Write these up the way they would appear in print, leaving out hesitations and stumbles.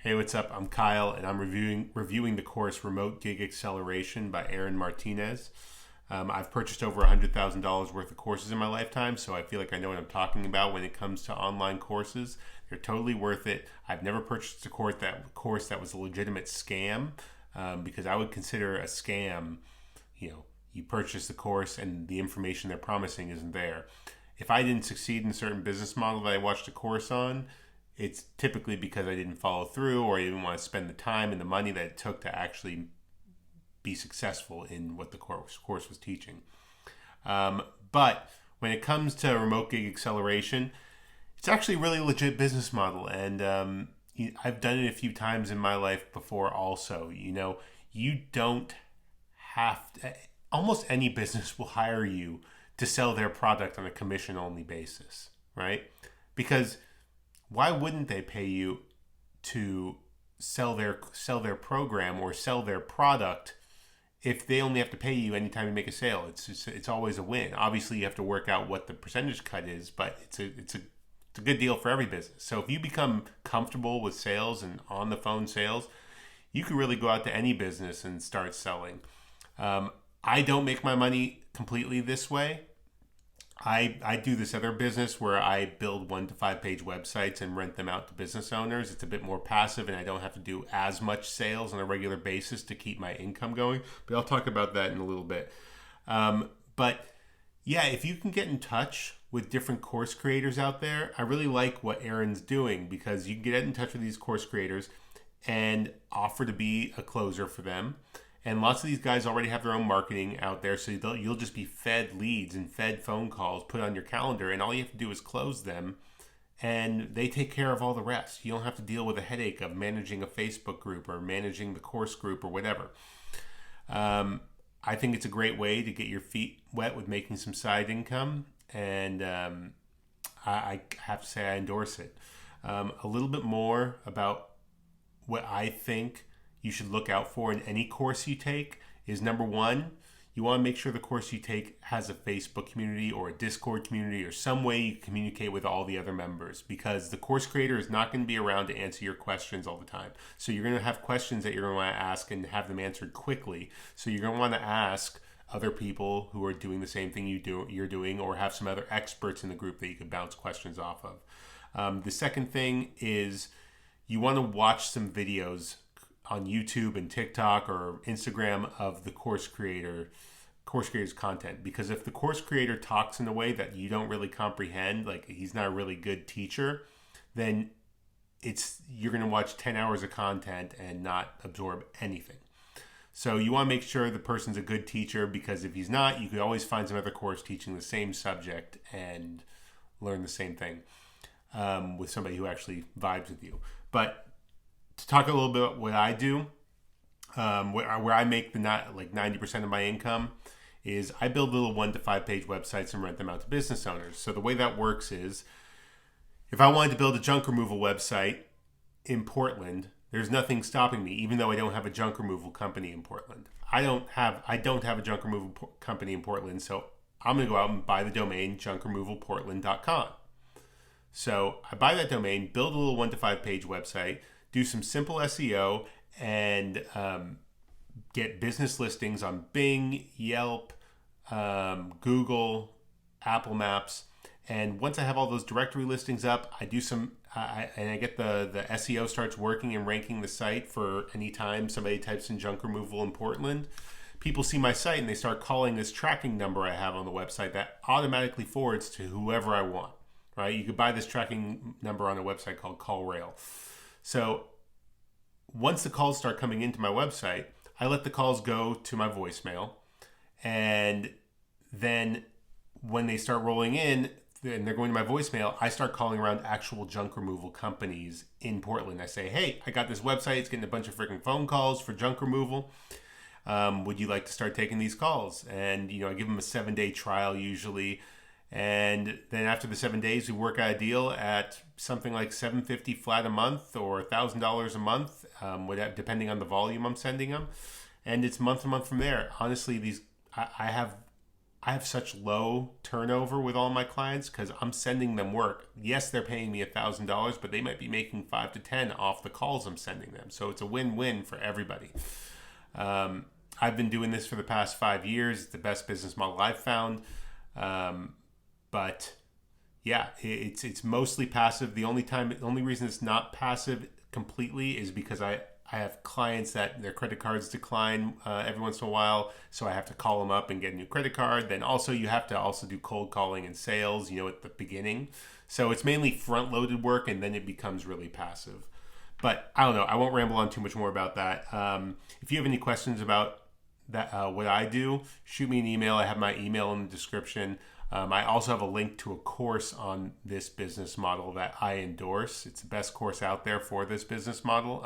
Hey, what's up? I'm Kyle, and I'm reviewing the course Remote Gig Acceleration by Martinez. I've purchased over $100,000 worth of courses in my lifetime, so I feel like I know what I'm talking about when it comes to online courses. They're totally worth it. I've never purchased a course that was a legitimate scam, because I would consider a scam, you purchase the course and the information they're promising isn't there. If I didn't succeed in a certain business model that I watched a course on, it's typically because I didn't follow through or I didn't want to spend the time and the money that it took to actually be successful in what the course was teaching. But when it comes to remote gig acceleration, it's actually a really legit business model. And I've done it a few times in my life before also. You don't have to, almost any business will hire you to sell their product on a commission-only basis, right? Because why wouldn't they pay you to sell their program or sell their product if they only have to pay you anytime you make a sale? It's always a win. Obviously, you have to work out what the percentage cut is, but it's a good deal for every business. So if you become comfortable with sales and on the phone sales, you can really go out to any business and start selling. I don't make my money completely this way. I do this other business where I build 1 to 5 page websites and rent them out to business owners. It's a bit more passive and I don't have to do as much sales on a regular basis to keep my income going. But I'll talk about that in a little bit. But yeah, if you can get in touch with different course creators out there, I really like what Aaron's doing because you can get in touch with these course creators and offer to be a closer for them. And lots of these guys already have their own marketing out there, so you'll just be fed leads and fed phone calls put on your calendar, and all you have to do is close them, and they take care of all the rest. You don't have to deal with a headache of managing a Facebook group or managing the course group or whatever. I think it's a great way to get your feet wet with making some side income, and I have to say I endorse it. A little bit more about what I think you should look out for in any course you take is, number one, you want to make sure the course you take has a Facebook community or a Discord community or some way you communicate with all the other members, because the course creator is not going to be around to answer your questions all the time. So you're going to have questions that you're going to want to ask and have them answered quickly. So you're going to want to ask other people who are doing the same thing you're doing, or have some other experts in the group that you can bounce questions off of. The second thing is you want to watch some videos on YouTube and TikTok or Instagram of the course creator's content, because if the course creator talks in a way that you don't really comprehend, like he's not a really good teacher, then you're going to watch 10 hours of content and not absorb anything. So you want to make sure the person's a good teacher, because if he's not, you could always find some other course teaching the same subject and learn the same thing with somebody who actually vibes with you. But to talk a little bit about what I do, where I make the 90% of my income, is I build little 1 to 5 page websites and rent them out to business owners. So the way that works is, if I wanted to build a junk removal website in Portland, there's nothing stopping me, even though I don't have a junk removal company in Portland. I don't have a junk removal company in Portland, so I'm going to go out and buy the domain junkremovalportland.com. So I buy that domain, build a little 1 to 5 page website, do some simple SEO, and get business listings on Bing, Yelp, Google, Apple Maps. And once I have all those directory listings up, I do and I get the SEO starts working and ranking the site for any time somebody types in junk removal in Portland. People see my site and they start calling this tracking number I have on the website that automatically forwards to whoever I want, right? You could buy this tracking number on a website called CallRail. So once the calls start coming into my website, I let the calls go to my voicemail. And then when they start rolling in and they're going to my voicemail, I start calling around actual junk removal companies in Portland. I say, hey, I got this website. It's getting a bunch of freaking phone calls for junk removal. Would you like to start taking these calls? And, I give them a 7-day trial usually. And then after the 7 days, we work out a deal at something like $750 flat a month or $1,000 a month, depending on the volume I'm sending them. And it's month to month from there. Honestly, I I have such low turnover with all my clients because I'm sending them work. Yes, they're paying me $1,000, but they might be making 5 to 10 off the calls I'm sending them. So it's a win-win for everybody. I've been doing this for the past 5 years. It's the best business model I've found. But yeah, it's mostly passive. The only reason it's not passive completely is because I have clients that their credit cards decline every once in a while, so I have to call them up and get a new credit card. Then also you have to also do cold calling and sales, at the beginning. So it's mainly front-loaded work, and then it becomes really passive. But I don't know. I won't ramble on too much more about that. If you have any questions about that, what I do, shoot me an email. I have my email in the description. I also have a link to a course on this business model that I endorse. It's the best course out there for this business model.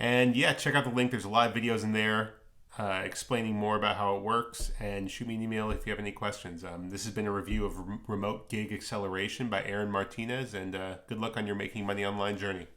And yeah, check out the link. There's a lot of videos in there explaining more about how it works. And shoot me an email if you have any questions. This has been a review of Remote Gig Acceleration by Aaron Martinez. And good luck on your making money online journey.